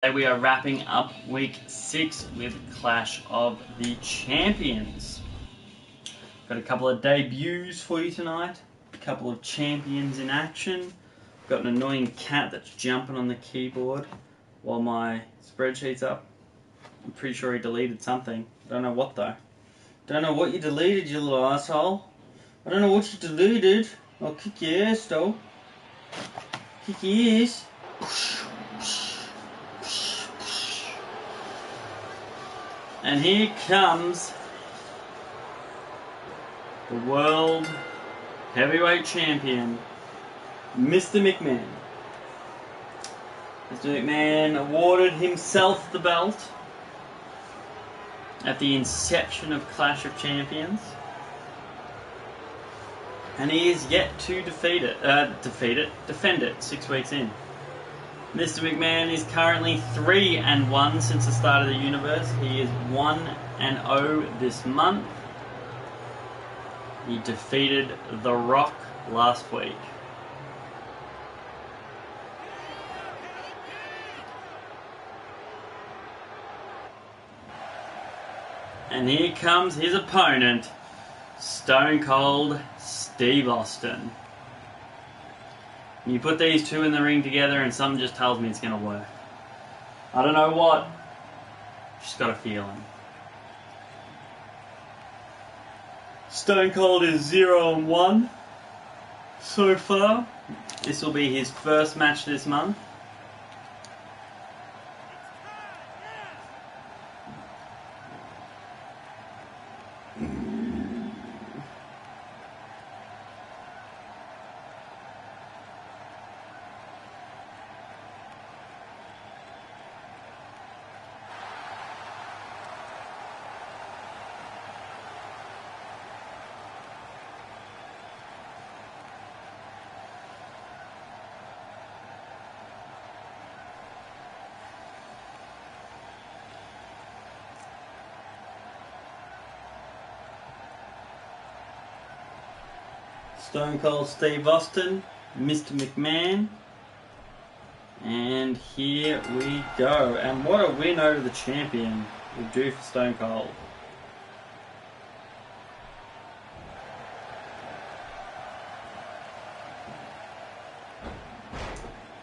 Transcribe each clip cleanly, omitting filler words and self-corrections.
Today we are wrapping up week 6 with Clash of the Champions. Got a couple of debuts for you tonight, a couple of champions in action. Got an annoying cat that's jumping on the keyboard while my spreadsheet's up. I'm pretty sure he deleted something. Don't know what though. Don't know what you deleted, you little asshole. I don't know what you deleted. I'll kick your ass though. Kick your ass. And here comes the World Heavyweight Champion, Mr. McMahon. Mr. McMahon awarded himself the belt at the inception of Clash of Champions. And he is yet to defend it 6 weeks in. Mr. McMahon is currently 3-1 since the start of the universe. He is 1-0 this month. He defeated The Rock last week. And here comes his opponent, Stone Cold Steve Austin. You put these two in the ring together and something just tells me it's going to work. I don't know what, just got a feeling. Stone Cold is 0-1 so far. This will be his first match this month. Stone Cold Steve Austin, Mr. McMahon, and here we go. And what a win over the champion will do for Stone Cold.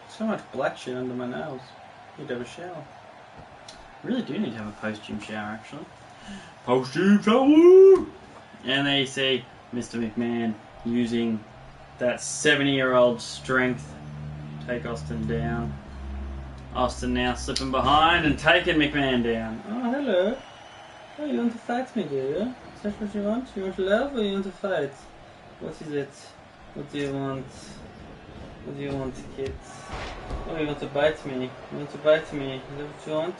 So much black shit under my nails. Need to have a shower. Really do need to have a post-gym shower, actually. Post-gym shower! And there you see Mr. McMahon using that 70-year-old strength to take Austin down. Austin now slipping behind and taking McMahon down. Oh, hello. Oh, you want to fight me, do you? Is that what you want? You want love or you want to fight? What is it? What do you want? What do you want, kids? Oh, you want to bite me. You want to bite me. Is that what you want?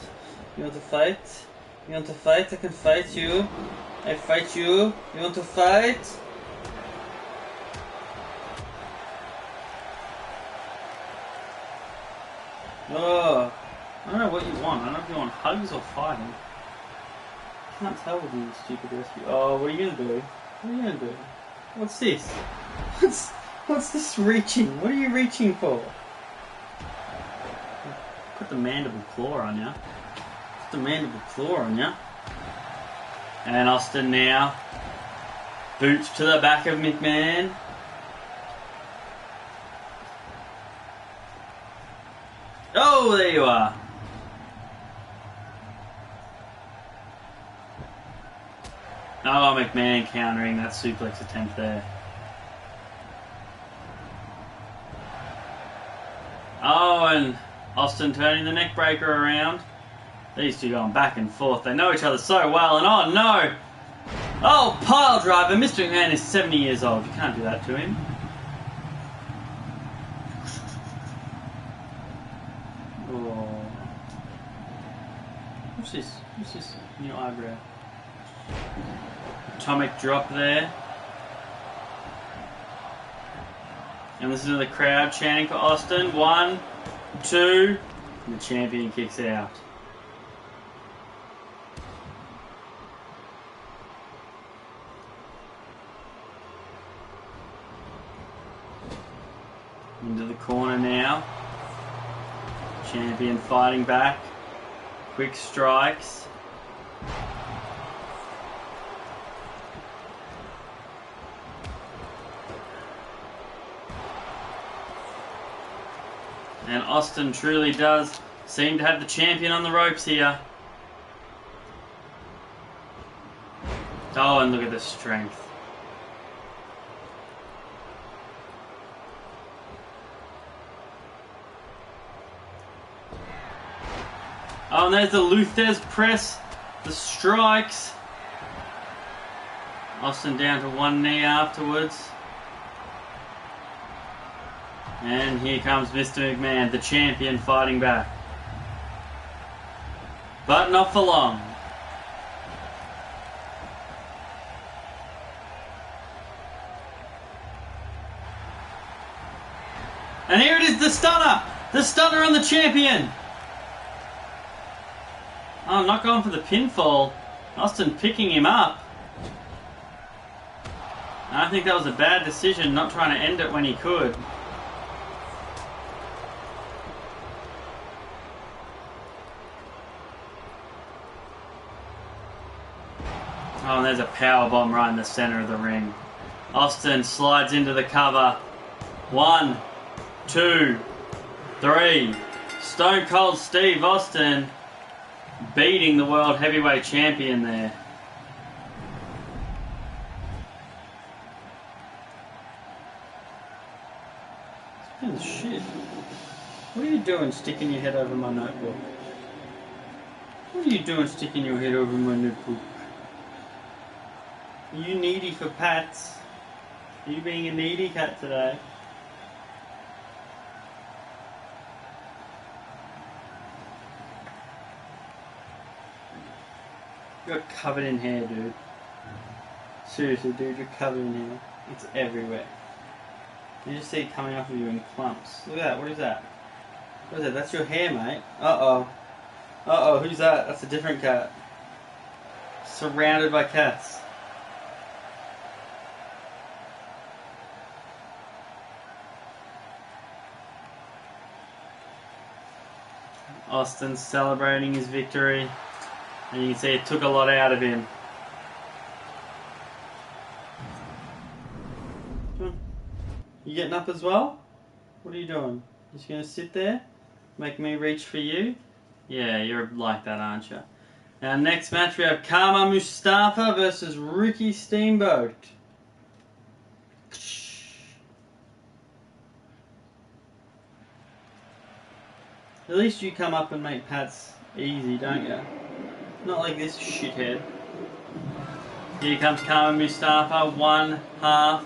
You want to fight? You want to fight? I can fight you. I fight you. You want to fight? Oh, I don't know what you want. I don't know if you want hugs or fighting. Can't tell with you, stupid rescue. Oh, what are you gonna do? What are you gonna do? What's this? What's this reaching? What are you reaching for? Put the mandible claw on ya. Put the mandible claw on ya. And Austin now. Boots to the back of McMahon. Oh, there you are. Oh, McMahon countering that suplex attempt there. Oh, and Austin turning the neck breaker around. These two going back and forth. They know each other so well, and oh no! Oh, pile driver. Mr. McMahon is 70 years old. You can't do that to him. What's this new eyebrow? Atomic drop there. And listen to the crowd chanting for Austin. 1, 2, and the champion kicks out. Into the corner now. Champion fighting back. quick strikes. And Austin truly does seem to have the champion on the ropes here. Oh, and look at the strength. Oh, and there's the Luthez press. The strikes. Austin down to one knee afterwards. And here comes Mr. McMahon, the champion, fighting back. But not for long. And here it is, the stunner! The stunner on the champion! Oh, not going for the pinfall. Austin picking him up. I think that was a bad decision, not trying to end it when he could. Oh, and there's a powerbomb right in the center of the ring. Austin slides into the cover. 1, 2, 3. Stone Cold Steve Austin beating the World Heavyweight Champion there. Oh, shit. What are you doing sticking your head over my notebook? What are you doing sticking your head over my notebook? Are you needy for pats? Are you being a needy cat today? You're covered in hair, dude. Seriously, dude, you're covered in hair. It's everywhere. You just see it coming off of you in clumps. Look at that, what is that? What is that? That's your hair, mate. Uh-oh. Uh-oh, who's that? That's a different cat. Surrounded by cats. Austin celebrating his victory. And you can see it took a lot out of him. You getting up as well? What are you doing? Just going to sit there? Make me reach for you? Yeah, you're like that, aren't you? Now, next match we have Karma Mustafa versus Ricky Steamboat. At least you come up and make pats easy, don't you? Not like this shithead. Here comes Karma Mustafa, one half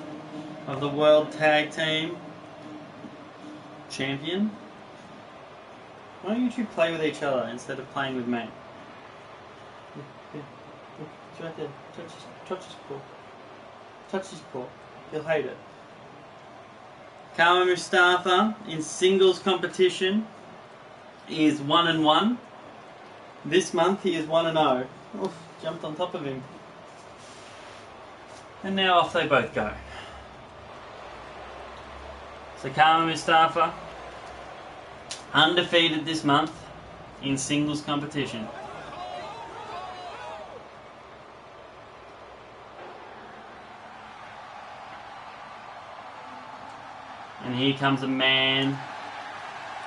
of the World Tag Team Champion. Why don't you two play with each other instead of playing with me? It's right there. Touch his paw. Touch his paw. He'll hate it. Karma Mustafa in singles competition is 1-1. This month he is 1-0. Oof, jumped on top of him. And now off they both go. So Karma Mustafa, undefeated this month in singles competition. And here comes a man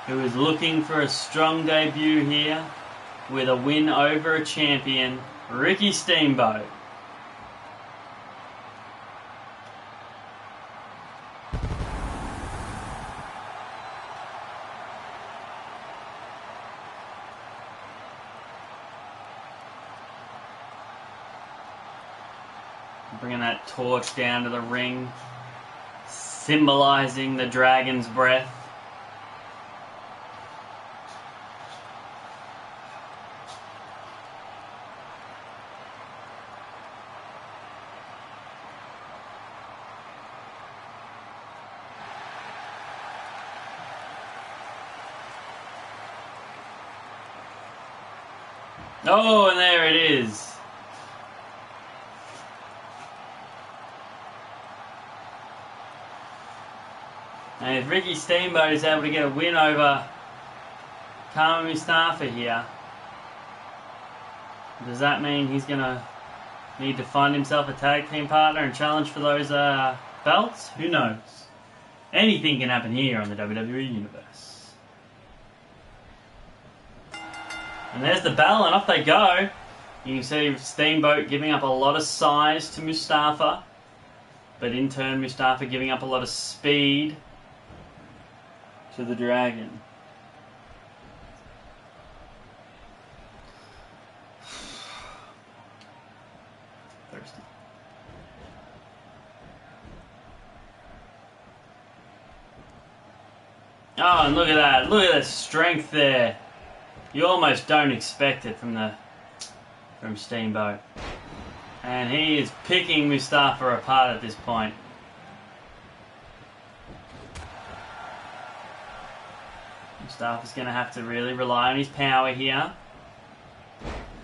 who is looking for a strong debut here with a win over a champion, Ricky Steamboat. Bringing that torch down to the ring, symbolizing the dragon's breath. Oh, and there it is. And if Ricky Steamboat is able to get a win over Karma Mustafa here, Does that mean he's going to need to find himself a tag team partner and challenge for those belts? Who knows? Anything can happen here on the WWE Universe. And there's the bell, and off they go. You can see Steamboat giving up a lot of size to Mustafa, but in turn Mustafa giving up a lot of speed to the Dragon. Thirsty. Oh, and look at that. Look at the strength there. You almost don't expect it from Steamboat. And he is picking Mustafa apart at this point. Mustafa's going to have to really rely on his power here.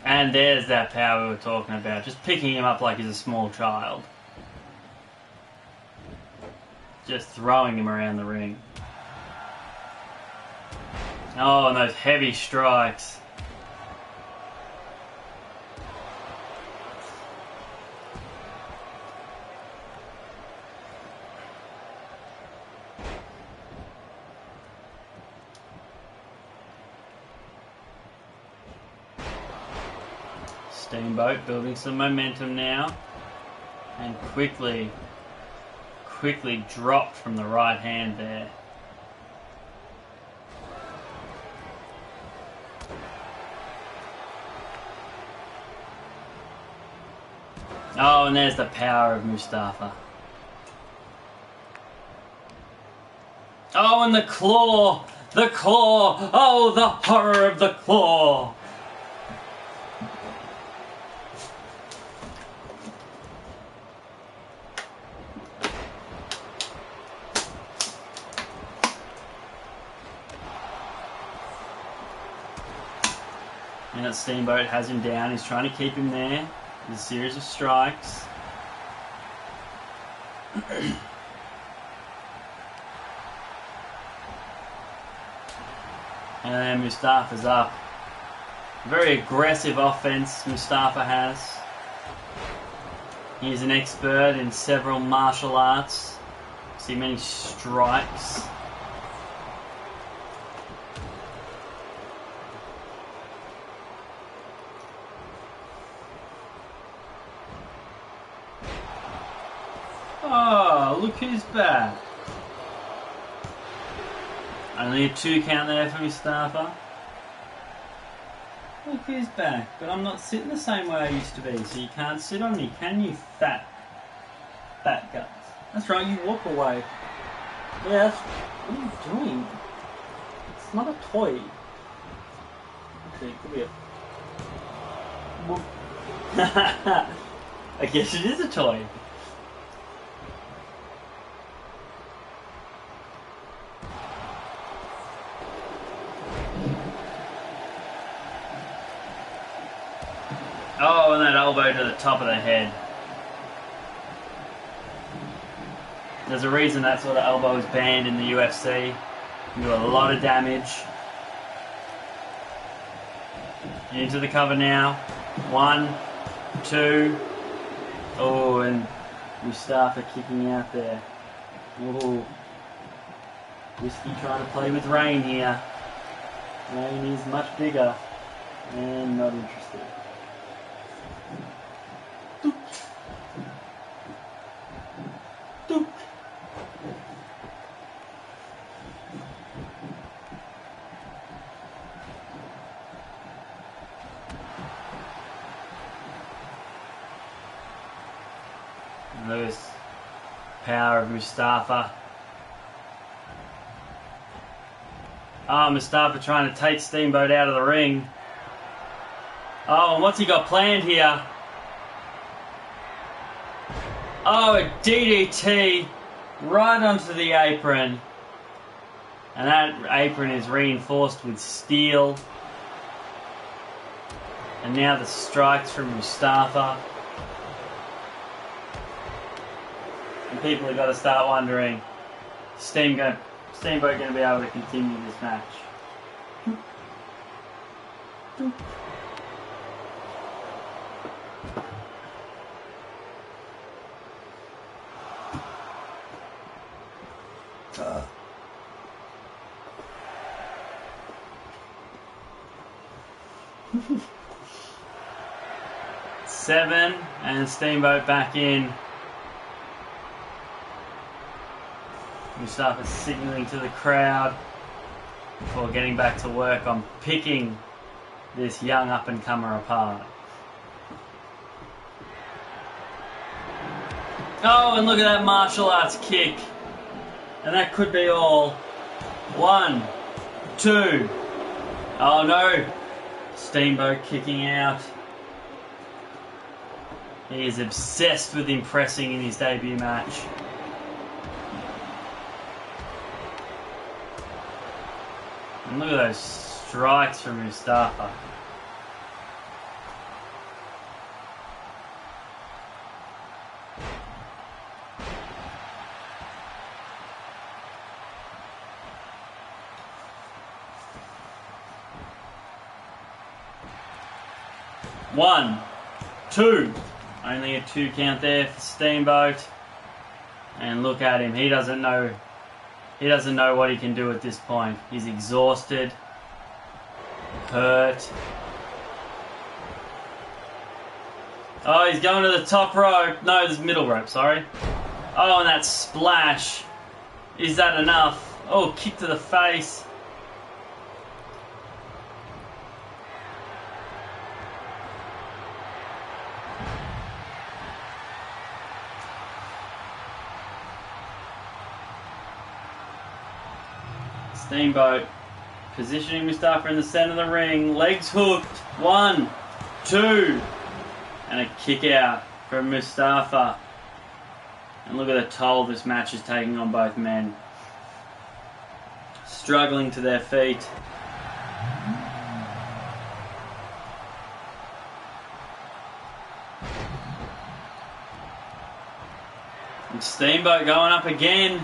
And there's that power we were talking about. Just picking him up like he's a small child. Just throwing him around the ring. Oh, and those heavy strikes. Steamboat building some momentum now. And quickly dropped from the right hand there. Oh, and there's the power of Mustafa. Oh, and the claw! The claw! Oh, the horror of the claw! And that Steamboat has him down. He's trying to keep him there. With a series of strikes. And then Mustafa's up. Very aggressive offense Mustafa has. He's an expert in several martial arts. See many strikes. Oh, look who's back. Only a 2 count there for Mustafa. Look who's back. But I'm not sitting the same way I used to be, so you can't sit on me, can you, fat guts? That's right, you walk away. Yeah, what are you doing? It's not a toy. Actually, it could be a... I guess it is a toy. Oh, and that elbow to the top of the head. There's a reason that sort of elbow is banned in the UFC. You do a lot of damage. Into the cover now. 1, 2. Oh, and Mustafa kicking out there. Oh. Whiskey trying to play with Rain here. Rain is much bigger. And not interested. There's power of Mustafa. Oh, Mustafa trying to take Steamboat out of the ring. Oh, and what's he got planned here? Oh, a DDT right onto the apron. And that apron is reinforced with steel. And now the strikes from Mustafa. And people have got to start wondering, Steamboat going to be able to continue this match? 7, and Steamboat back in. Mustafa signaling to the crowd before getting back to work on picking this young up-and-comer apart. Oh, and look at that martial arts kick. And that could be all. 1, 2. Oh no. Steamboat kicking out. He is obsessed with impressing in his debut match. And look at those strikes from Mustafa. One, 2. Only a 2 count there for Steamboat. And look at him. He doesn't know what he can do at this point. He's exhausted, hurt. Oh, he's going to the top rope. No, there's middle rope, sorry. Oh, and that splash. Is that enough? Oh, kick to the face. Steamboat positioning Mustafa in the center of the ring. Legs hooked. 1, 2. And a kick out from Mustafa. And look at the toll this match is taking on both men. Struggling to their feet. And Steamboat going up again.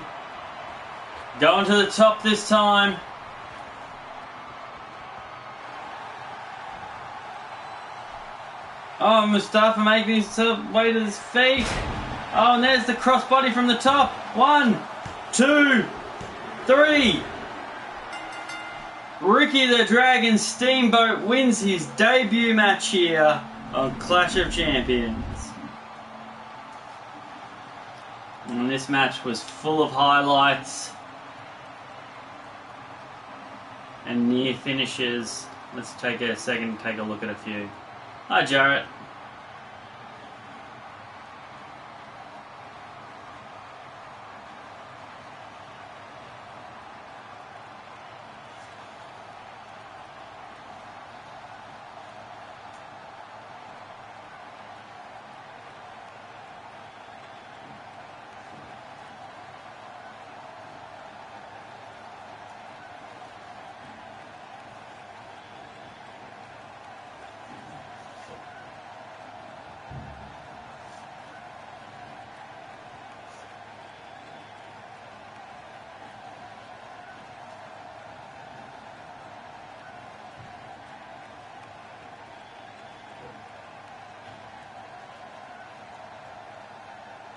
Going to the top this time. Oh, Mustafa making his way to his feet. Oh, and there's the crossbody from the top. 1, 2, 3. Ricky the Dragon Steamboat wins his debut match here on Clash of Champions. And this match was full of highlights and near finishes. Let's take a second to take a look at a few. Hi, Jarrett.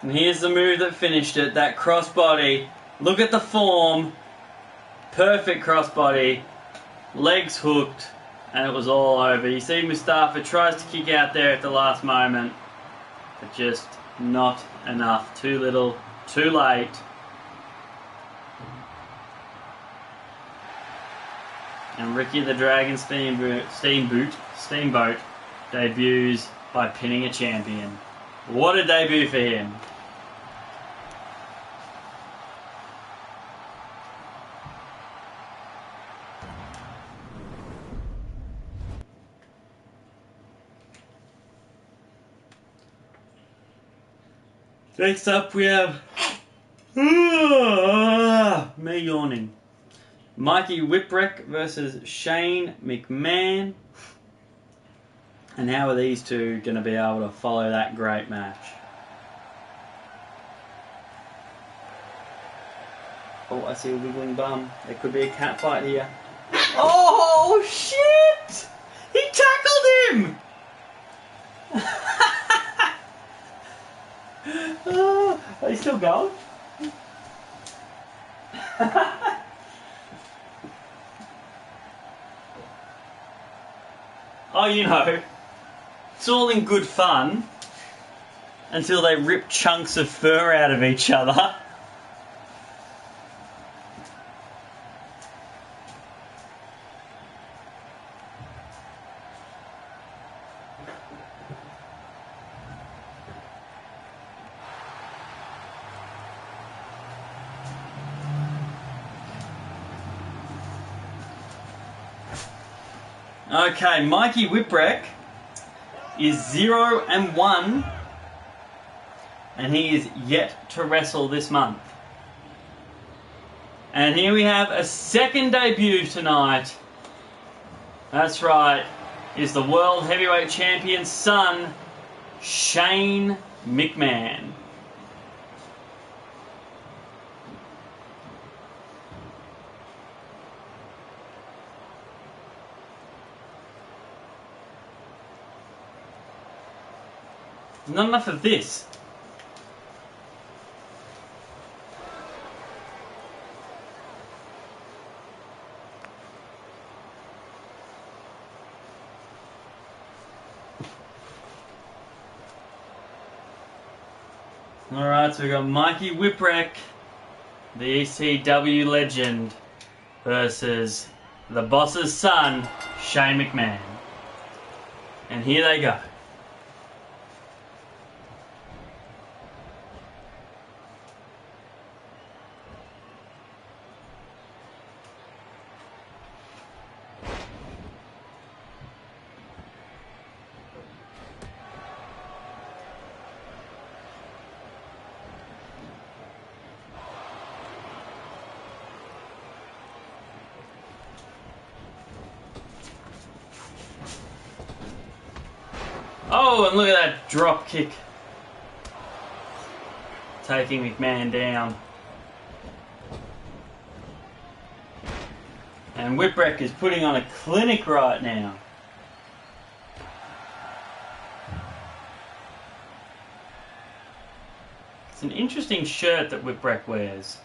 And here's the move that finished it, that crossbody. Look at the form. Perfect crossbody. Legs hooked. And it was all over. You see Mustafa tries to kick out there at the last moment. But just not enough. Too little, too late. And Ricky the Dragon Steamboat debuts by pinning a champion. What a debut for him. Next up we have me yawning. Mikey Whipwreck versus Shane McMahon. And how are these two going to be able to follow that great match? Oh, I see a wiggling bum. There could be a cat fight here. Oh, shit! He tackled him! Are you still going? Oh, you know, it's all in good fun until they rip chunks of fur out of each other. Okay, Mikey Whipwreck is 0-1, and he is yet to wrestle this month. And here we have a second debut tonight. That's right, is the World Heavyweight Champion's son, Shane McMahon. Not enough of this. Alright, so we've got Mikey Whipwreck, the ECW legend, versus the boss's son, Shane McMahon. And here they go. Oh, and look at that drop kick. Taking McMahon down. And Whipwreck is putting on a clinic right now. It's an interesting shirt that Whipwreck wears.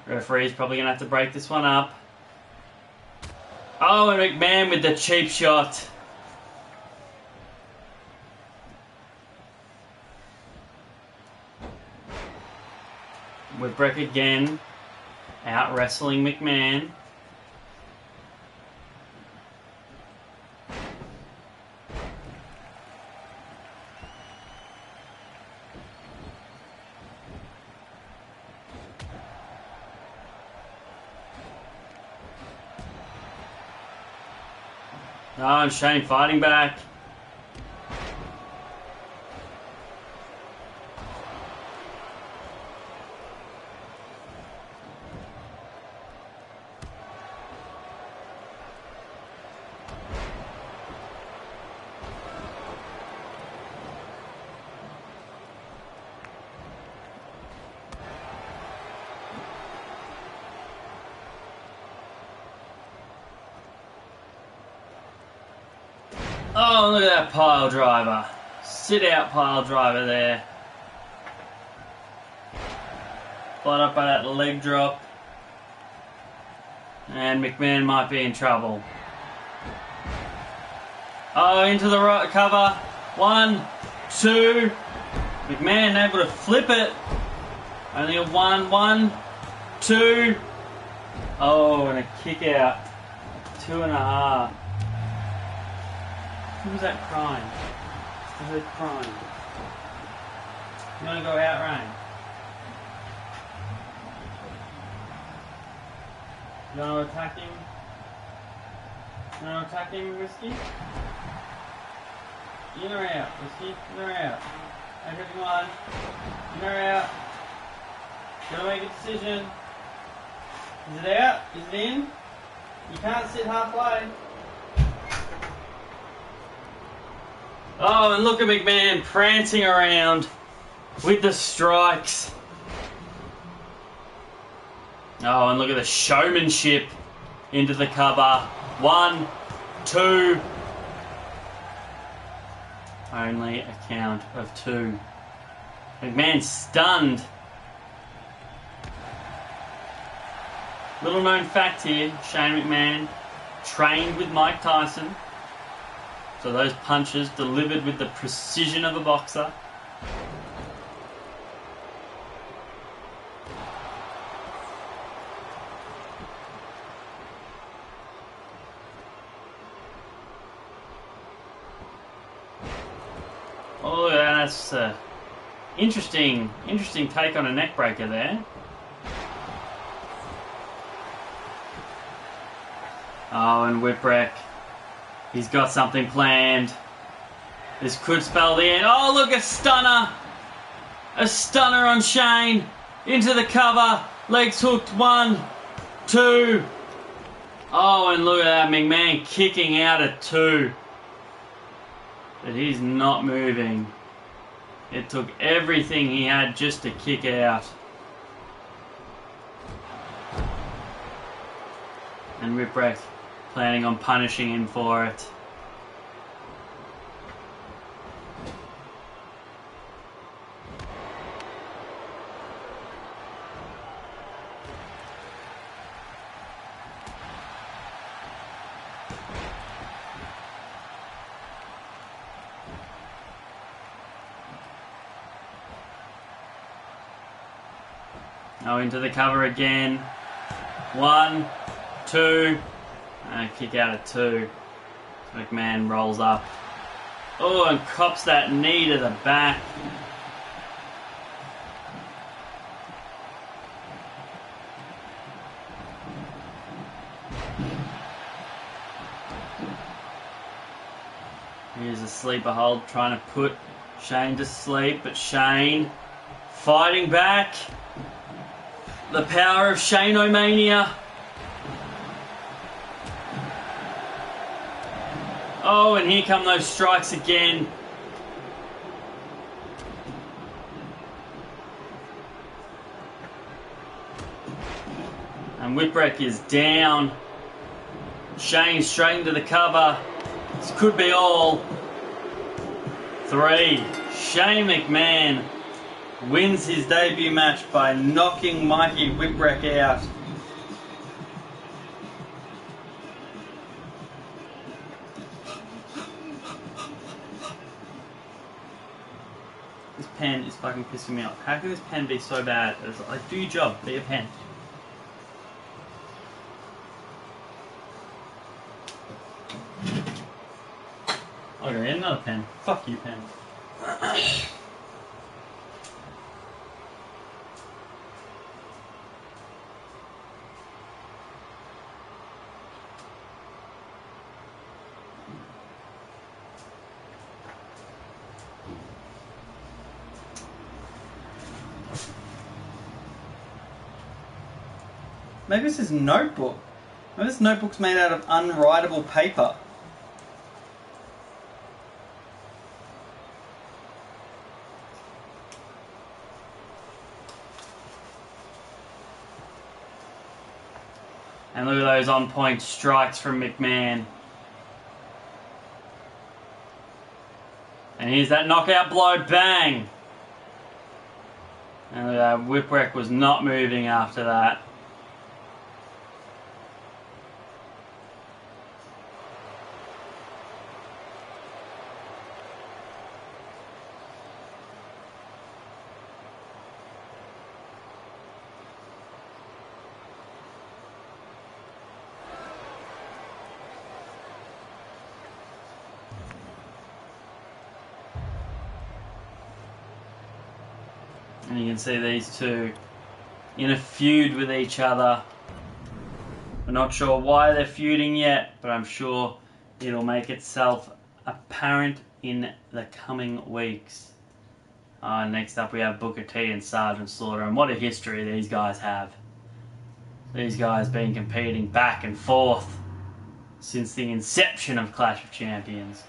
Referee's probably going to have to break this one up. Oh, and McMahon with the cheap shot. Whipwreck again, out wrestling McMahon. Oh, and Shane fighting back. Oh, look at that pile driver. Sit out pile driver there. Followed up by that leg drop. And McMahon might be in trouble. Oh, into the right cover. 1, 2. McMahon able to flip it. Only a 1, 2. Oh, and a kick out. 2.5. Who's that crying? Who's that crying? You want to go out, Rain? You want to attack him? You want to attack him, Whiskey? In or out, Whiskey? In or out? Okay, one. In or out? Gotta make a decision. Is it out? Is it in? You can't sit halfway. Oh, and look at McMahon prancing around with the strikes. Oh, and look at the showmanship into the cover. 1, 2. Only a count of 2. McMahon stunned. Little known fact here, Shane McMahon trained with Mike Tyson. So those punches delivered with the precision of a boxer. Oh, yeah, that's interesting take on a neck breaker there. Oh, and Whipwreck, he's got something planned. This could spell the end. Oh, look, a stunner! A stunner on Shane. Into the cover. Legs hooked. 1, 2. Oh, and look at that. McMahon kicking out at 2. But he's not moving. It took everything he had just to kick out. And Whipwreck planning on punishing him for it. Oh, into the cover again. 1, 2. Kick out at 2. McMahon rolls up. Oh, and cops that knee to the back. Here's a sleeper hold trying to put Shane to sleep, but Shane fighting back. The power of Shane-O-Mania. Oh, and here come those strikes again. And Whipwreck is down. Shane straight into the cover. This could be all. 3. Shane McMahon wins his debut match by knocking Mikey Whipwreck out. This pen is fucking pissing me off. How can this pen be so bad? It's like, do your job, be a pen. Okay, another pen. Fuck you, pen. Maybe this is notebook. Maybe this notebook's made out of unwritable paper. And look at those on-point strikes from McMahon. And here's that knockout blow, bang! And look at that, Whipwreck was not moving after that. And you can see these two in a feud with each other. We're not sure why they're feuding yet, but I'm sure it'll make itself apparent in the coming weeks. Next up we have Booker T and Sgt Slaughter, and what a history these guys have. These guys been competing back and forth since the inception of Clash of Champions.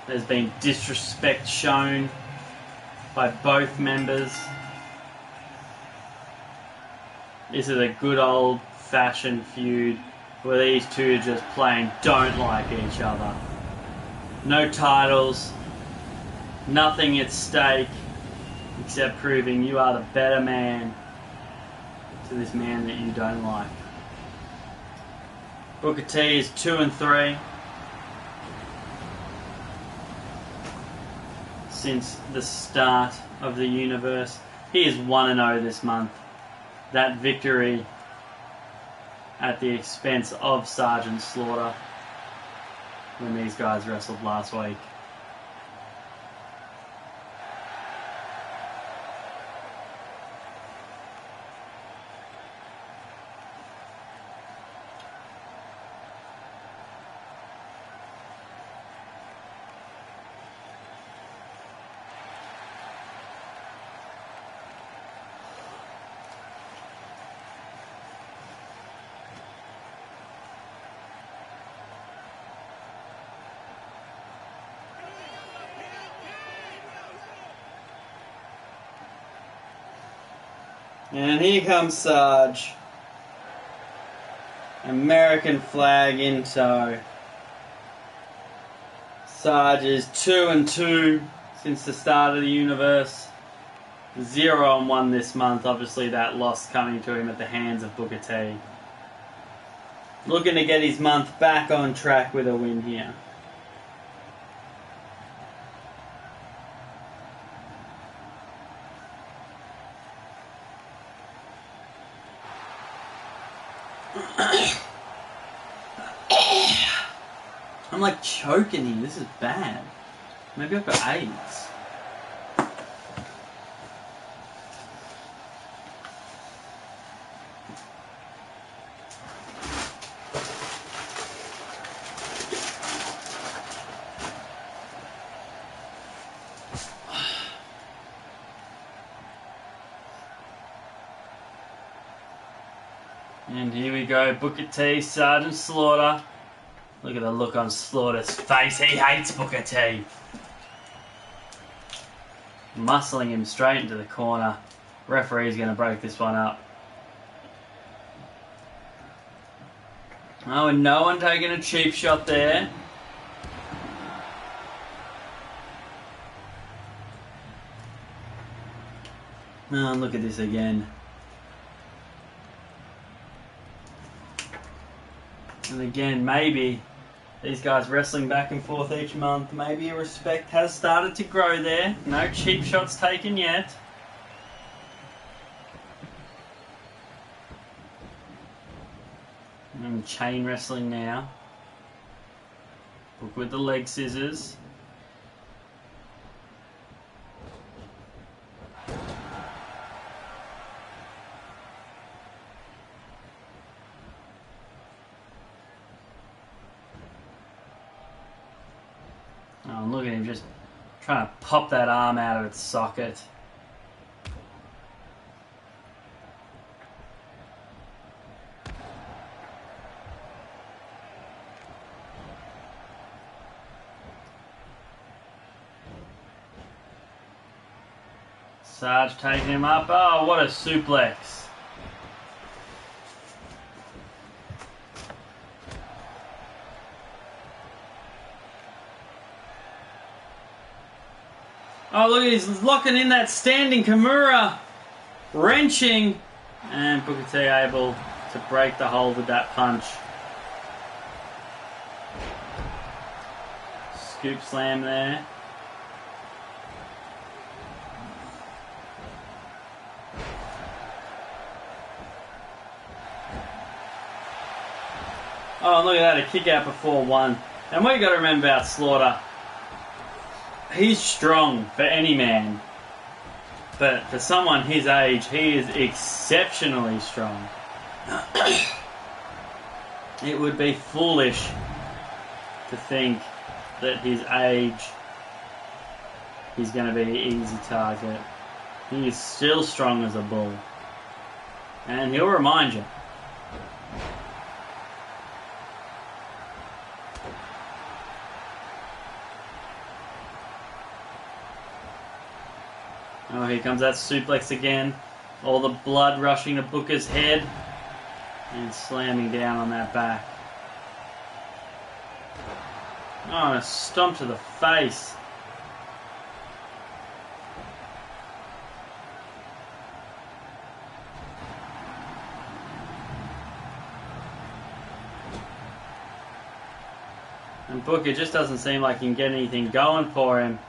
There's been disrespect shown by both members. This is a good old-fashioned feud where these two just plain don't like each other. No titles, nothing at stake except proving you are the better man to this man that you don't like. Booker T is 2-3 since the start of the universe. He is 1-0 this month. That victory at the expense of Sgt Slaughter when these guys wrestled last week. And here comes Sarge. American flag in tow. Sarge is 2-2 since the start of the universe. 0-1 this month. Obviously that loss coming to him at the hands of Booker T. Looking to get his month back on track with a win here. I'm like choking here. This is bad. Maybe I've got AIDS. And here we go, Booker T, Sgt Slaughter. Look at the look on Slaughter's face. He hates Booker T. Muscling him straight into the corner. Referee's going to break this one up. Oh, and no one taking a cheap shot there. Oh, look at this again. And again, maybe these guys wrestling back and forth each month, maybe a respect has started to grow there. No cheap shots taken yet. And chain wrestling now. Look with the leg scissors. Oh, look at him just trying to pop that arm out of its socket. Sarge taking him up. Oh, what a suplex. Oh, look, he's locking in that standing Kimura. Wrenching. And Booker T able to break the hold with that punch. Scoop slam there. Oh, look at that, a kick out before one. And what you got to remember about Slaughter, he's strong for any man. But for someone his age, he is exceptionally strong. It would be foolish to think that his age he's going to be an easy target. He is still strong as a bull. And he'll remind you. Oh, here comes that suplex again. All the blood rushing to Booker's head. And slamming down on that back. Oh, and a stomp to the face. And Booker just doesn't seem like he can get anything going for him.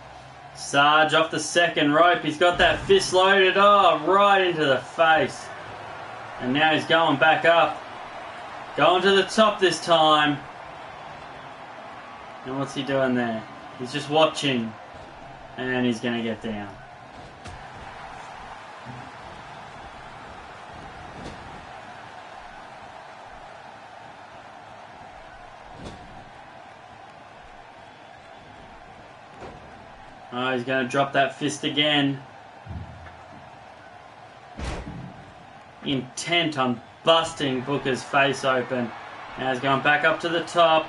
Sarge off the second rope. He's got that fist loaded. Oh, right into the face. And now he's going back up. Going to the top this time. And what's he doing there? He's just watching. And he's going to get down. Oh, he's going to drop that fist again. Intent on busting Booker's face open. Now he's going back up to the top.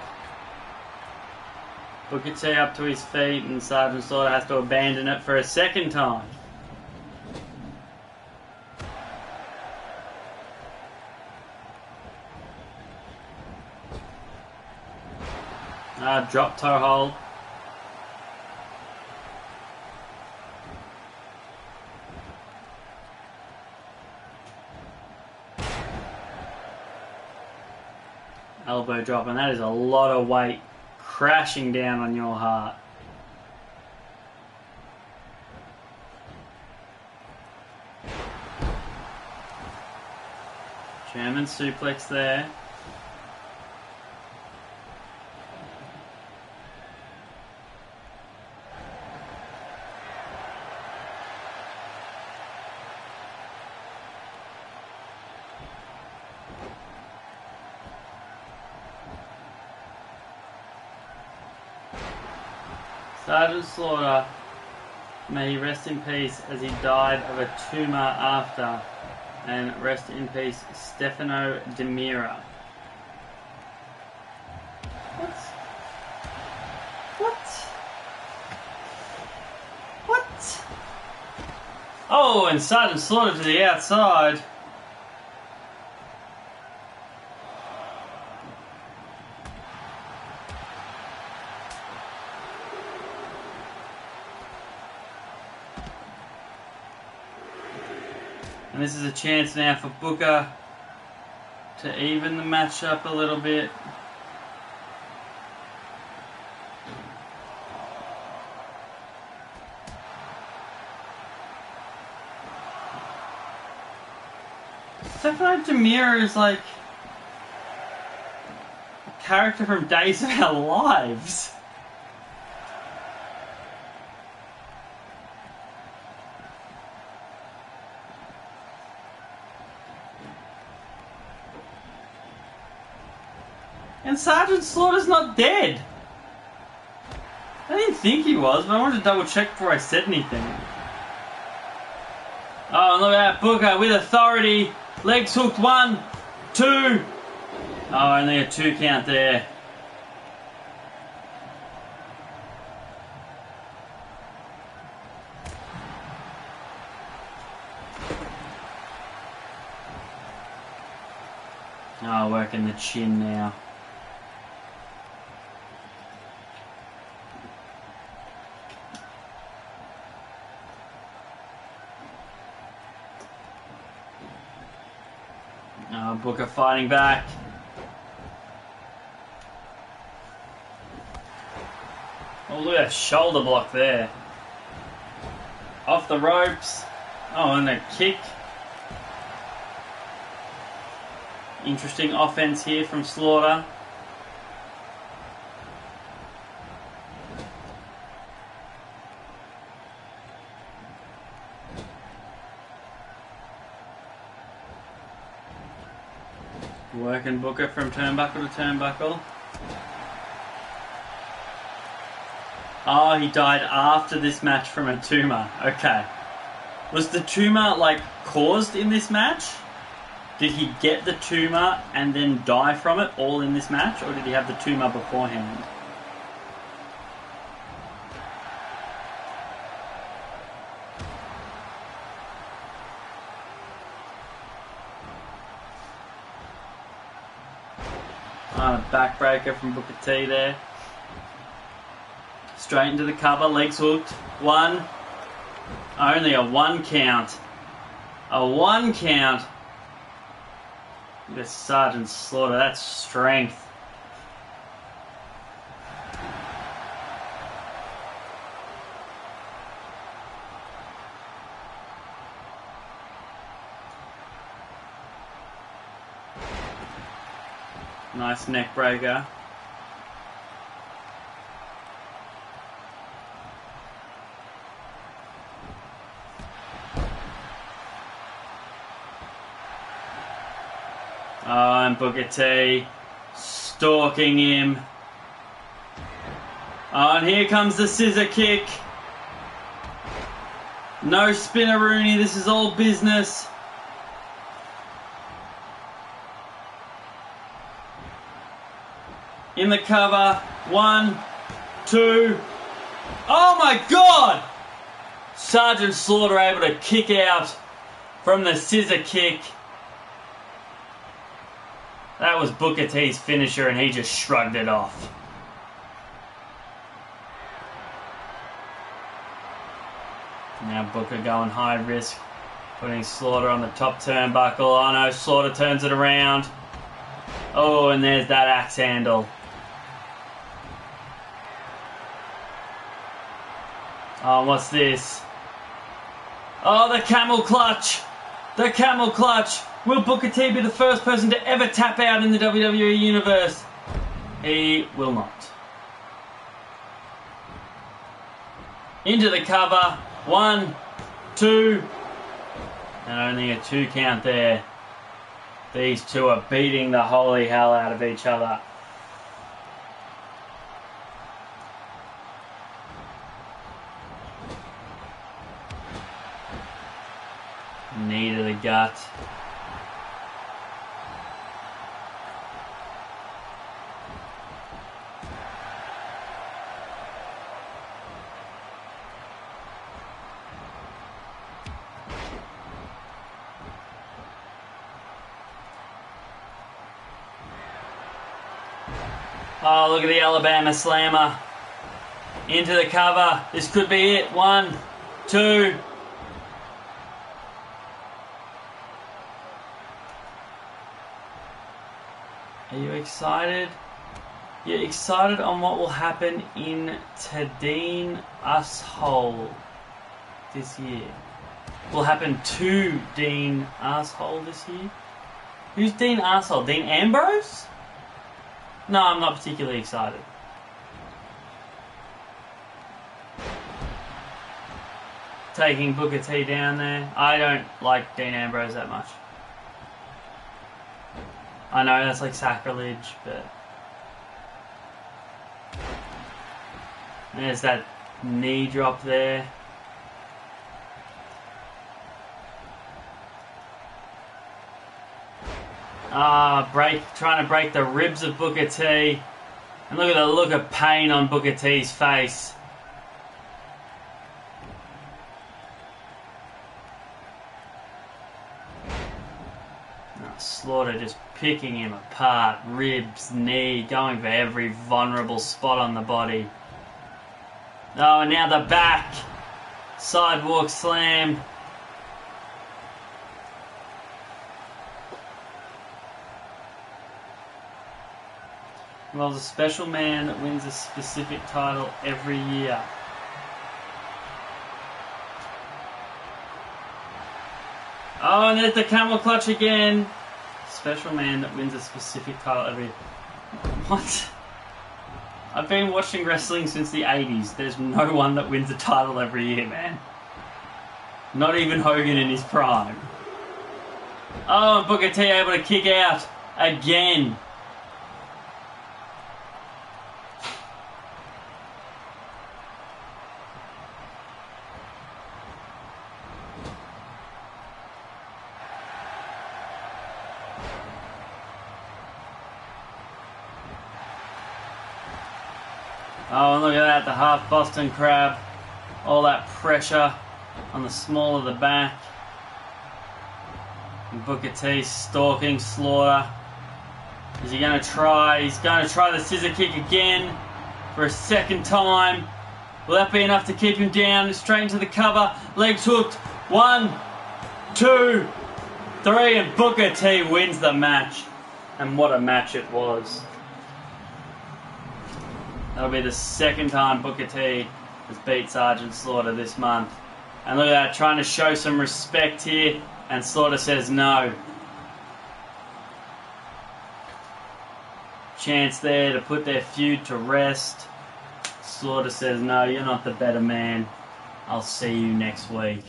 Booker T up to his feet, and Sgt Slaughter has to abandon it for a second time. Drop toe hold. Elbow drop, and that is a lot of weight crashing down on your heart. German suplex there. Sgt Slaughter, may he rest in peace, as he died of a tumour after. And rest in peace, Stefano De Mira. What? Oh, and Sgt Slaughter to the outside. And this is a chance now for Booker to even the match up a little bit. Stefano De Mira is like a character from Days of Our Lives. And Sgt Slaughter's not dead. I didn't think he was, but I wanted to double check before I said anything. Oh, and look at that, Booker with authority. Legs hooked, 1, 2. Oh, only a 2 count there. Oh, working the chin now. Booker fighting back. Oh, look at that shoulder block there. Off the ropes. Oh, and a kick. Interesting offense here from Slaughter. Working Booker from turnbuckle to turnbuckle. Oh, he died after this match from a tumour. Okay. Was the tumour, like, caused in this match? Did he get the tumour and then die from it all in this match? Or did he have the tumour beforehand? Backbreaker from Booker T there. Straight into the cover, legs hooked. 1. Only a 1 count. A 1 count. Look at Sgt Slaughter, that's strength. Nice neck breaker. Oh, and Booker T stalking him. Oh, and here comes the scissor kick. No spinneroonie, this is all business. In the cover, 1, 2. Oh my God! Sgt Slaughter able to kick out from the scissor kick. That was Booker T's finisher and he just shrugged it off. Now Booker going high risk, putting Slaughter on the top turnbuckle. Oh no, Slaughter turns it around. Oh, and there's that axe handle. Oh, what's this? Oh, the camel clutch! The camel clutch! Will Booker T be the first person to ever tap out in the WWE Universe? He will not. Into the cover. 1, 2. And only a 2 count there. These two are beating the holy hell out of each other. Knee to the gut. Oh, look at the Alabama Slammer. Into the cover. This could be it. 1, 2. Are you excited? You're excited on what will happen in Dean Asshole this year. Will happen to Dean Asshole this year? Who's Dean Asshole? Dean Ambrose? No, I'm not particularly excited. Taking Booker T down there. I don't like Dean Ambrose that much. I know that's like sacrilege, but there's that knee drop there. Trying to break the ribs of Booker T. And look at the look of pain on Booker T's face. Slaughter just picking him apart. Ribs, knee, going for every vulnerable spot on the body. Oh, and now the back. Sidewalk slam. Well, there's a special man that wins a specific title every year. Oh, and there's the camel clutch again. Special man that wins a specific title every year. What? I've been watching wrestling since the 80s. There's no one that wins a title every year, man. Not even Hogan in his prime. Oh, and Booker T able to kick out again. Oh, and look at that, the half Boston Crab. All that pressure on the small of the back. And Booker T stalking Slaughter. Is he going to try? He's going to try the scissor kick again for a second time. Will that be enough to keep him down? Straight into the cover. Legs hooked. 1, 2, 3, and Booker T wins the match. And what a match it was. That'll be the second time Booker T has beat Sgt Slaughter this month. And look at that, trying to show some respect here, and Slaughter says no. chance there to put their feud to rest. Slaughter says, no, you're not the better man. I'll see you next week.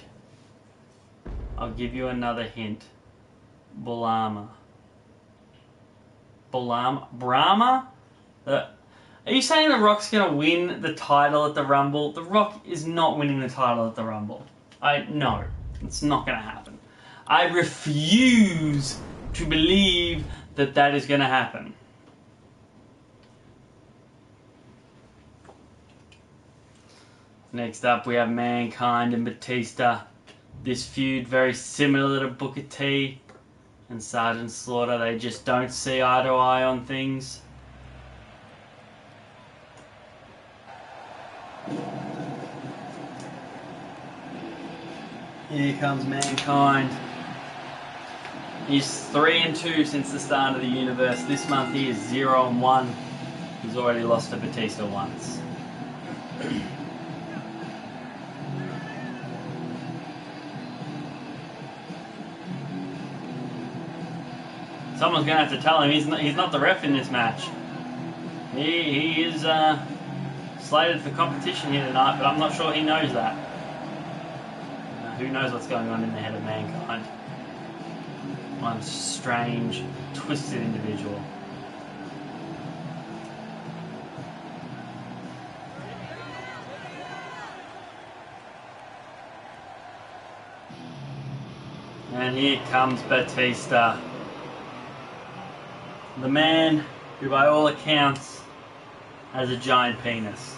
I'll give you another hint. Brahma. Are you saying The Rock's going to win the title at the Rumble? The Rock is not winning the title at the Rumble. No, it's not going to happen. I refuse to believe that that is going to happen. Next up, we have Mankind and Batista. This feud very similar to Booker T and Sgt Slaughter. They just don't see eye to eye on things. Here comes Mankind. He's 3-2 since the start of the universe. This month he is 0-1. He's already lost to Batista once. Someone's going to have to tell him he's not the ref in this match. He is slated for competition here tonight, but I'm not sure he knows that. Who knows what's going on in the head of Mankind? One strange, twisted individual. And here comes Batista. The man who by all accounts has a giant penis.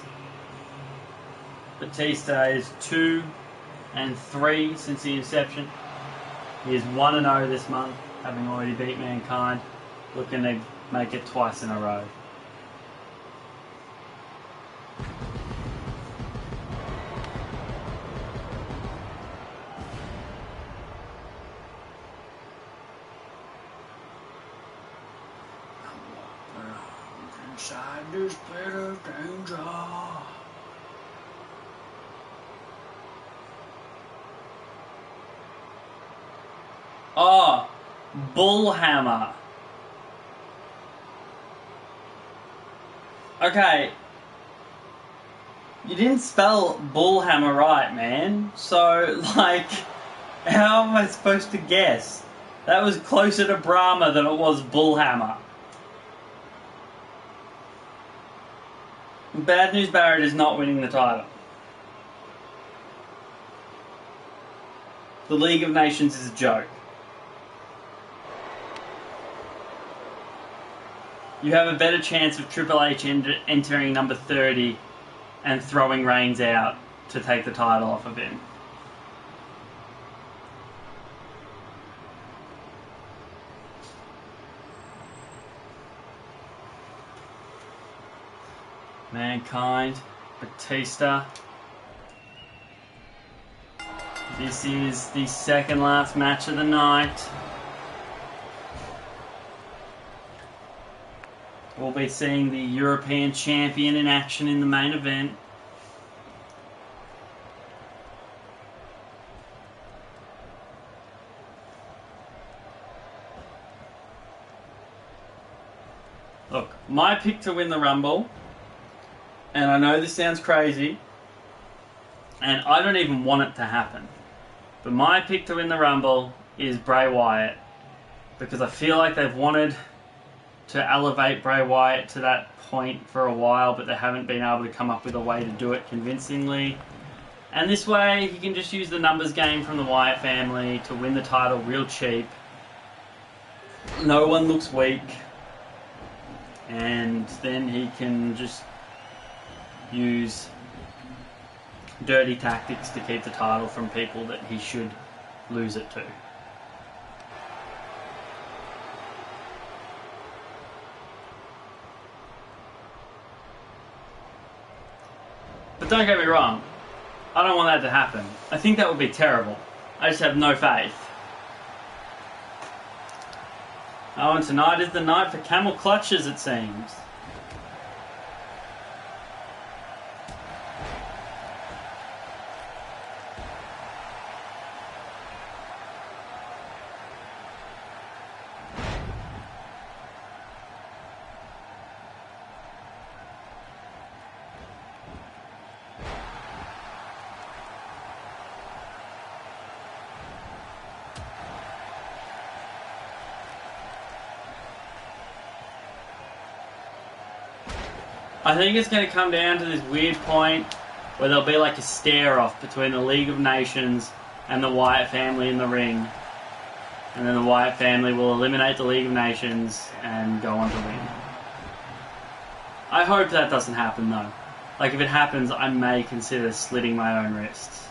Batista is 2-3 since the inception. He is 1-0 this month, having already beat Mankind, looking to make it twice in a row. Inside this pit of danger. Oh, Bullhammer. Okay. You didn't spell Bullhammer right, man. So, like, how am I supposed to guess? That was closer to Brahma than it was Bullhammer. Bad News Barrett is not winning the title. The League of Nations is a joke. You have a better chance of Triple H entering number 30 and throwing Reigns out to take the title off of him. Mankind, Batista. This is the second last match of the night. We'll be seeing the European Champion in action in the main event. Look, my pick to win the Rumble, and I know this sounds crazy, and I don't even want it to happen, but my pick to win the Rumble is Bray Wyatt, because I feel like they've wanted to elevate Bray Wyatt to that point for a while, but they haven't been able to come up with a way to do it convincingly. And this way, he can just use the numbers game from the Wyatt family to win the title real cheap. No one looks weak. And then he can just use dirty tactics to keep the title from people that he should lose it to. But don't get me wrong, I don't want that to happen. I think that would be terrible. I just have no faith. Oh, and tonight is the night for camel clutches, it seems. I think it's going to come down to this weird point where there'll be like a stare-off between the League of Nations and the Wyatt family in the ring. And then the Wyatt family will eliminate the League of Nations and go on to win. I hope that doesn't happen though. Like if it happens, I may consider slitting my own wrists.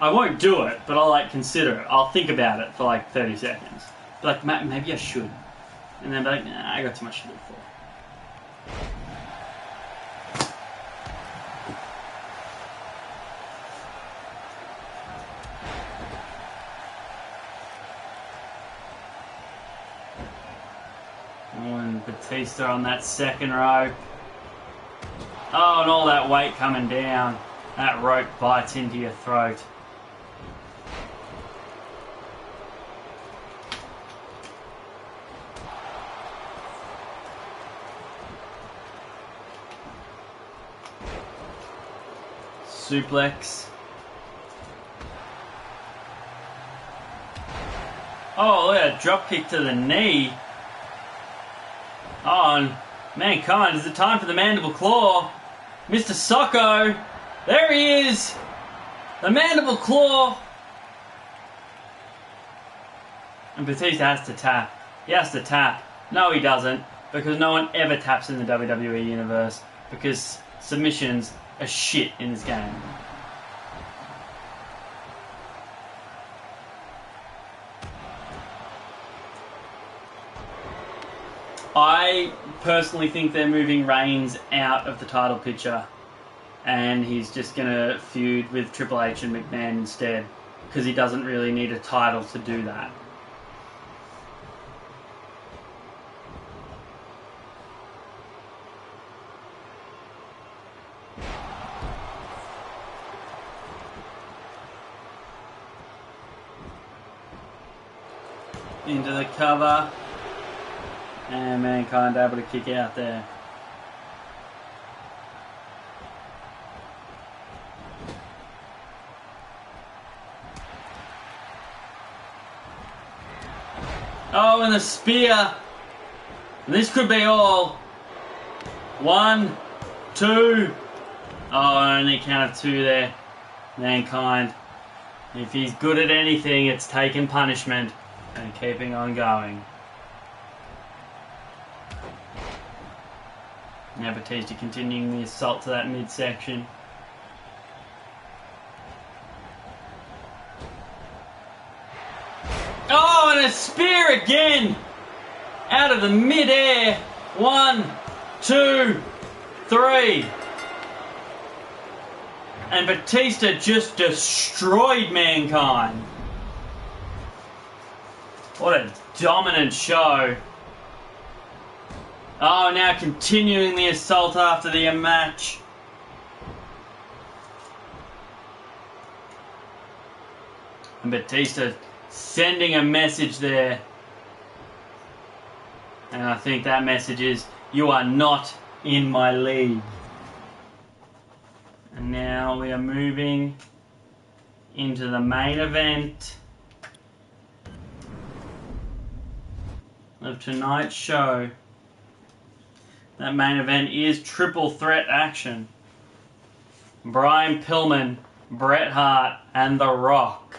I won't do it, but I'll like consider it. I'll think about it for like 30 seconds. Be like, maybe I should. And then be like, nah, I got too much to live for. And Batista on that second rope. Oh, and all that weight coming down. That rope bites into your throat. Suplex. Oh, look at that drop kick to the knee. Oh, and Mankind, is it time for the Mandible Claw? Mr. Socko, there he is! The Mandible Claw! And Batista has to tap. He has to tap. No, he doesn't, because no one ever taps in the WWE universe, because submissions are shit in this game. I personally think they're moving Reigns out of the title picture and he's just going to feud with Triple H and McMahon instead because he doesn't really need a title to do that. Into the cover. And Mankind able to kick out there. Oh, and the spear. And this could be all. 1, 2. Oh, only count of 2 there. Mankind. If he's good at anything, it's taking punishment and keeping on going. Now Batista continuing the assault to that midsection. Oh, and a spear again! Out of the mid-air. 1, 2, 3. And Batista just destroyed Mankind. What a dominant show. Oh, now continuing the assault after the match. And Batista sending a message there. And I think that message is, you are not in my league. And now we are moving into the main event of tonight's show. That main event is triple threat action. Brian Pillman, Bret Hart, and The Rock.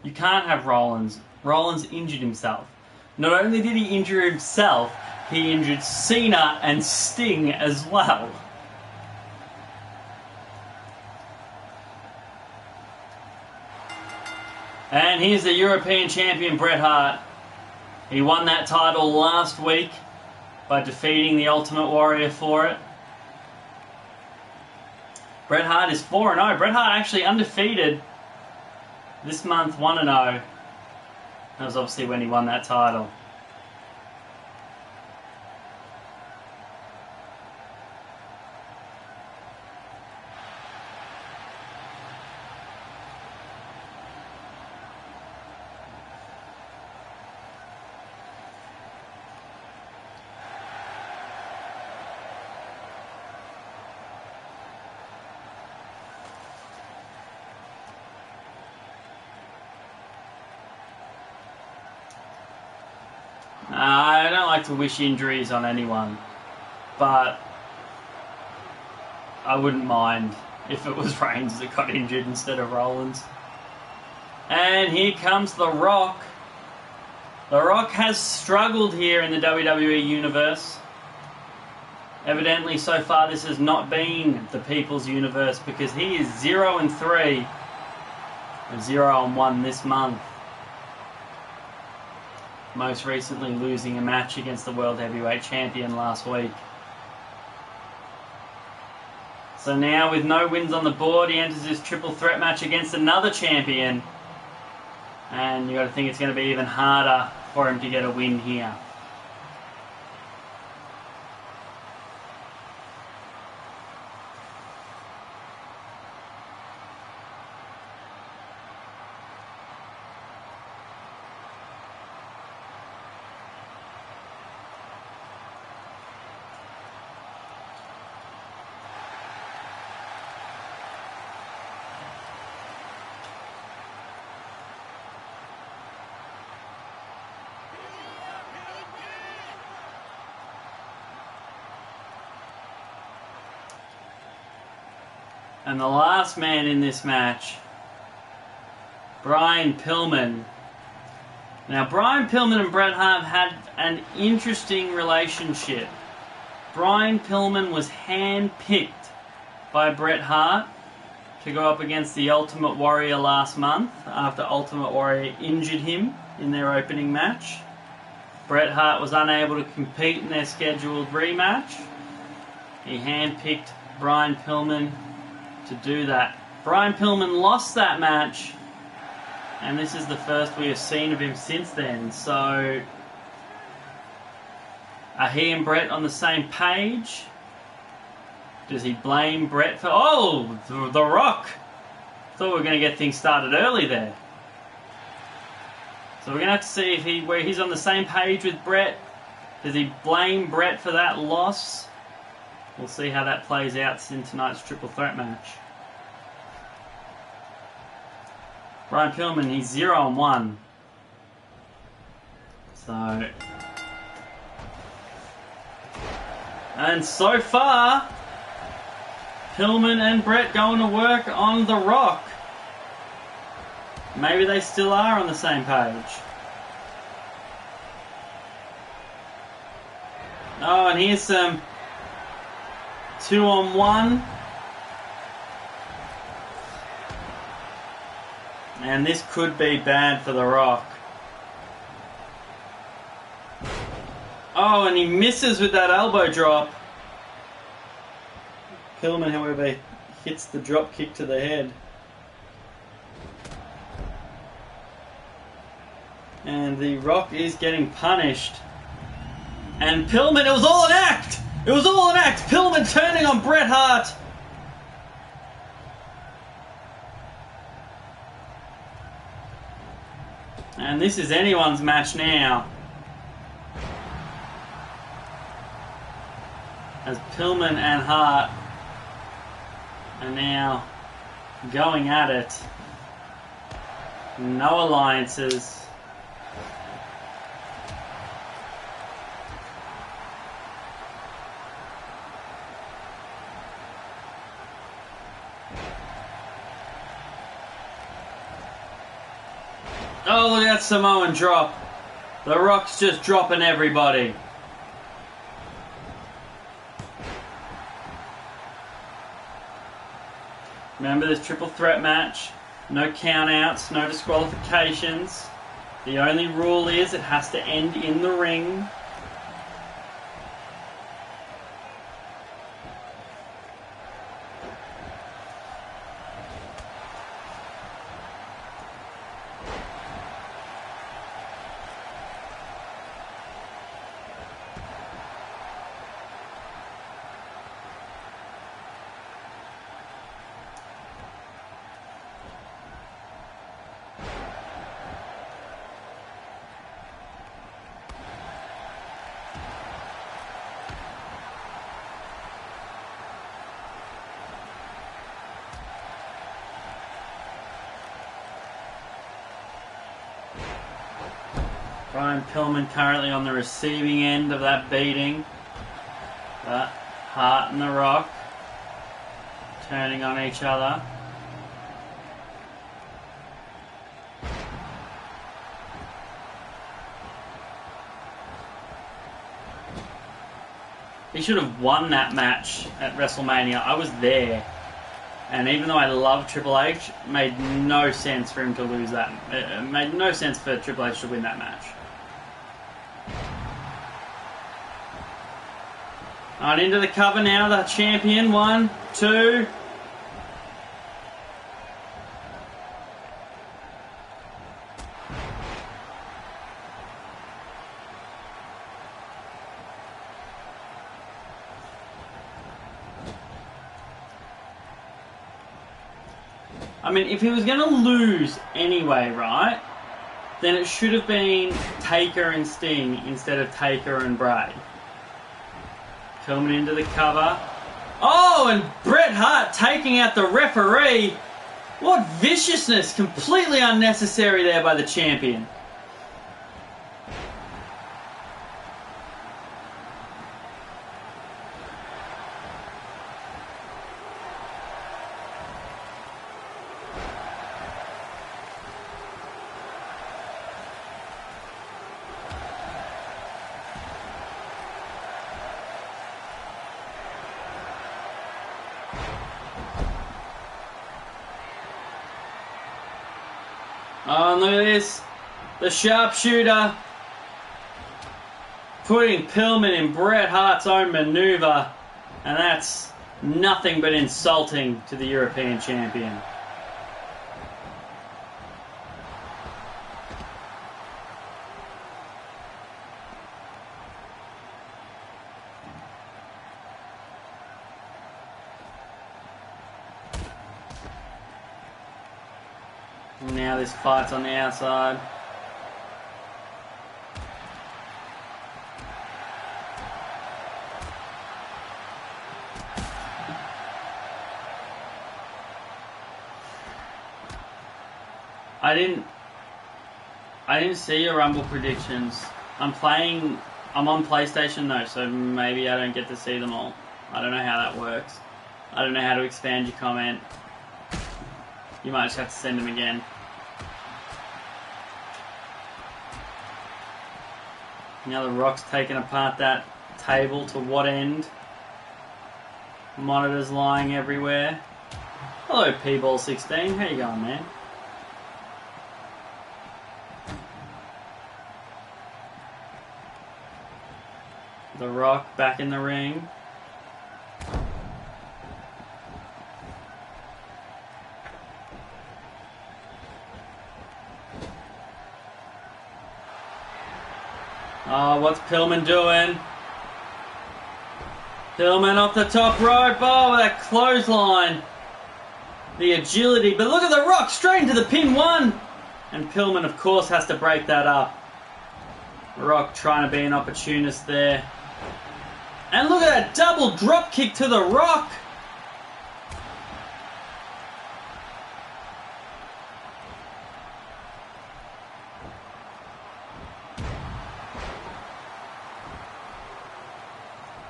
You can't have Rollins. Rollins injured himself. Not only did he injure himself, he injured Cena and Sting as well. And here's the European champion, Bret Hart. He won that title last week by defeating the Ultimate Warrior for it. Bret Hart is 4-0. Bret Hart actually undefeated this month, 1-0. That was obviously when he won that title. like to wish injuries on anyone, but I wouldn't mind if it was Reigns that got injured instead of Rollins. And here comes The Rock. The Rock has struggled here in the WWE Universe. Evidently, so far, this has not been the People's Universe because he is 0-3 and 0-1 this month. Most recently losing a match against the World Heavyweight Champion last week. So now, with no wins on the board, he enters this triple threat match against another champion. And you got to think it's going to be even harder for him to get a win here. And the last man in this match, Brian Pillman. Now, Brian Pillman and Bret Hart had an interesting relationship. Brian Pillman was handpicked by Bret Hart to go up against the Ultimate Warrior last month after Ultimate Warrior injured him in their opening match. Bret Hart was unable to compete in their scheduled rematch. He handpicked Brian Pillman to do that. Brian Pillman lost that match, and this is the first we have seen of him since then. So, are he and Bret on the same page? Does he blame Bret for... Oh, The Rock! Thought we were going to get things started early there. So we're going to have to see if where he's on the same page with Bret. Does he blame Bret for that loss? We'll see how that plays out in tonight's triple threat match. Brian Pillman, he's 0-1. So... And so far, Pillman and Bret going to work on The Rock. Maybe they still are on the same page. Oh, and here's some 2-on-1. And this could be bad for The Rock. Oh, and he misses with that elbow drop. Pillman, however, hits the drop kick to the head. And The Rock is getting punished. And Pillman, it was all an act! It was all an act! Pillman turning on Bret Hart. And this is anyone's match now. As Pillman and Hart are now going at it. No alliances. Oh, look at that Samoan drop. The Rock's just dropping everybody. Remember this triple threat match. No countouts, no disqualifications. The only rule is it has to end in the ring. Brian Pillman currently on the receiving end of that beating. But Hart and The Rock turning on each other. He should have won that match at WrestleMania. I was there. And even though I love Triple H, it made no sense for him to lose that. It made no sense for Triple H to win that match. On into the cover now, the champion. 1, 2. I mean, if he was going to lose anyway, right, then it should have been Taker and Sting instead of Taker and Bray. Pillman into the cover. Oh, and Bret Hart taking out the referee. What viciousness. Completely unnecessary there by the champion. Oh, and look at this. The sharpshooter putting Pillman in Bret Hart's own maneuver. And that's nothing but insulting to the European champion. Now this fight's on the outside. I didn't see your Rumble predictions. I'm on PlayStation though, so maybe I don't get to see them all. I don't know how that works. I don't know how to expand your comment. You might just have to send them again. Now The Rock's taking apart that table. To what end? Monitors lying everywhere. Hello, P-Ball16. How you going, man? The Rock back in the ring. Oh, what's Pillman doing? Pillman off the top rope. Oh, that clothesline. The agility. But look at The Rock straight into the pin. 1. And Pillman, of course, has to break that up. The Rock trying to be an opportunist there. And look at that double drop kick to The Rock.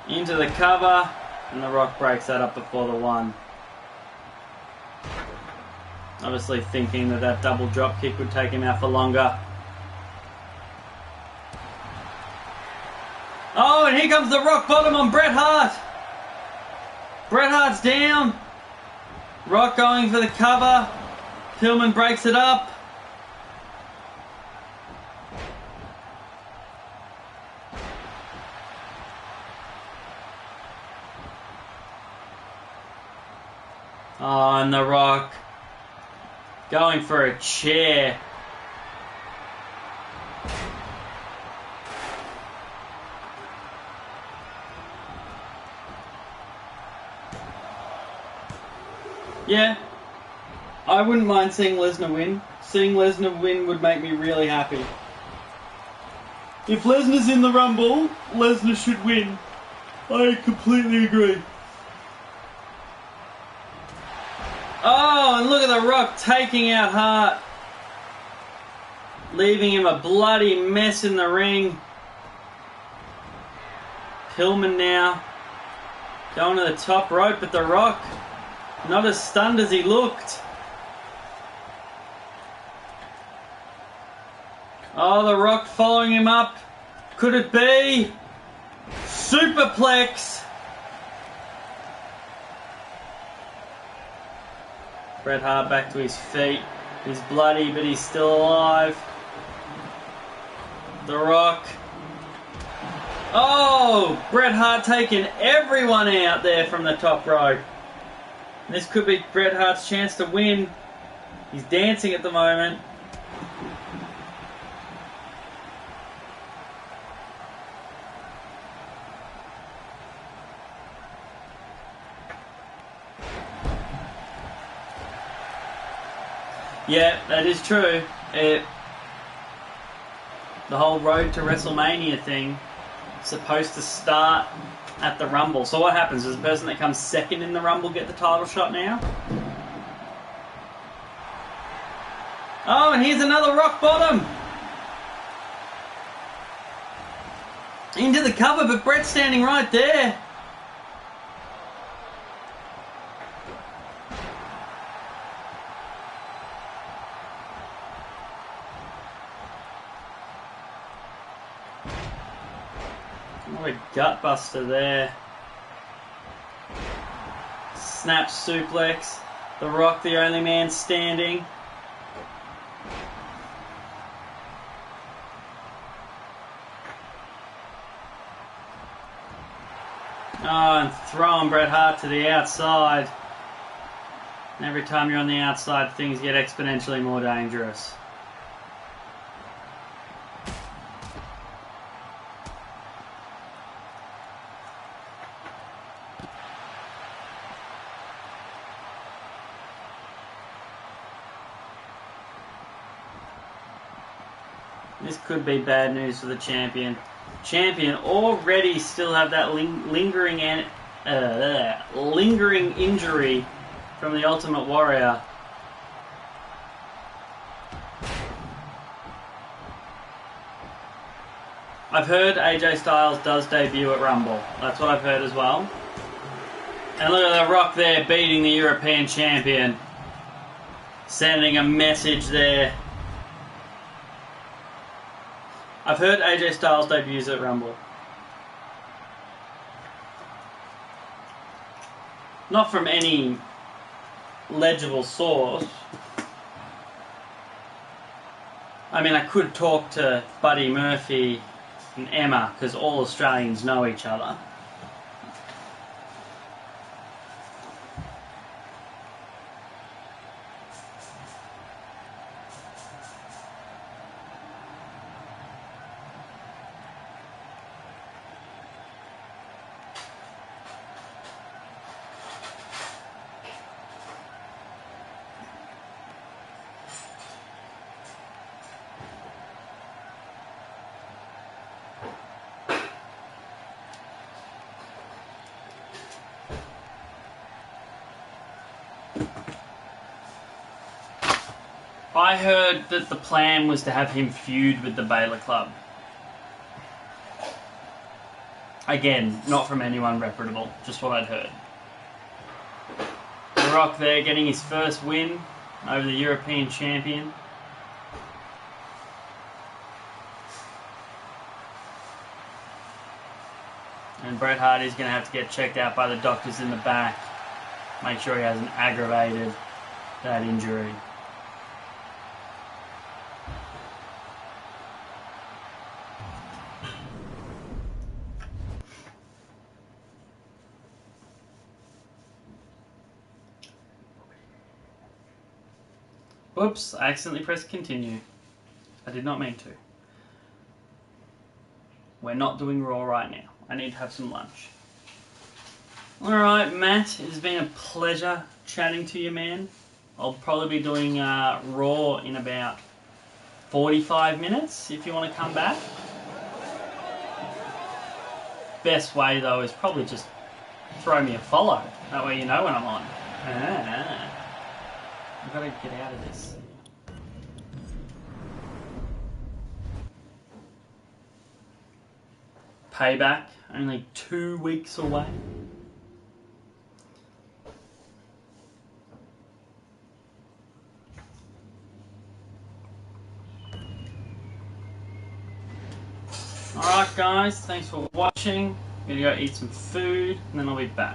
Into the cover, and The Rock breaks that up before the 1. Obviously thinking that that double drop kick would take him out for longer. Oh, and here comes the Rock bottom on Bret Hart. Bret Hart's down. Rock going for the cover. Pillman breaks it up. Oh, and The Rock going for a chair. Yeah, I wouldn't mind seeing Lesnar win. Seeing Lesnar win would make me really happy. If Lesnar's in the Rumble, Lesnar should win. I completely agree. Oh, and look at The Rock taking out Hart. leaving him a bloody mess in the ring. Pillman now going to the top rope, but The Rock not as stunned as he looked. Oh, The Rock following him up. Could it be? Superplex. Bret Hart back to his feet. He's bloody, but he's still alive. The Rock. Oh, Bret Hart taking everyone out there from the top rope. This could be Bret Hart's chance to win. He's dancing at the moment. Yeah, that is true. The whole road to WrestleMania thing is supposed to start at the Rumble. So what happens? Does the person that comes second in the Rumble get the title shot now? Oh, and here's another rock bottom. Into the cover, but Bret's standing right there. What a gut buster there. Snap suplex. The Rock, the only man standing. Oh, and throwing Bret Hart to the outside. And every time you're on the outside, things get exponentially more dangerous. This could be bad news for the champion. Champion already still have that lingering injury from the Ultimate Warrior. I've heard AJ Styles does debut at Rumble. That's what I've heard as well. And look at The Rock there beating the European champion. Sending a message there. I've heard AJ Styles debuts at Rumble. Not from any legible source. I mean, I could talk to Buddy Murphy and Emma, because all Australians know each other. I heard that the plan was to have him feud with the Baylor Club. Again, not from anyone reputable, just what I'd heard. The Rock there getting his first win over the European champion. And Bret Hart is going to have to get checked out by the doctors in the back. Make sure he hasn't aggravated that injury. Whoops, I accidentally pressed continue. I did not mean to. We're not doing Raw right now. I need to have some lunch. Alright, Matt, it has been a pleasure chatting to you, man. I'll probably be doing Raw in about 45 minutes if you want to come back. Best way, though, is probably just throw me a follow. That way you know when I'm on. I've got to get out of this. Payback, only 2 weeks away. Alright guys, thanks for watching. I'm gonna go eat some food and then I'll be back.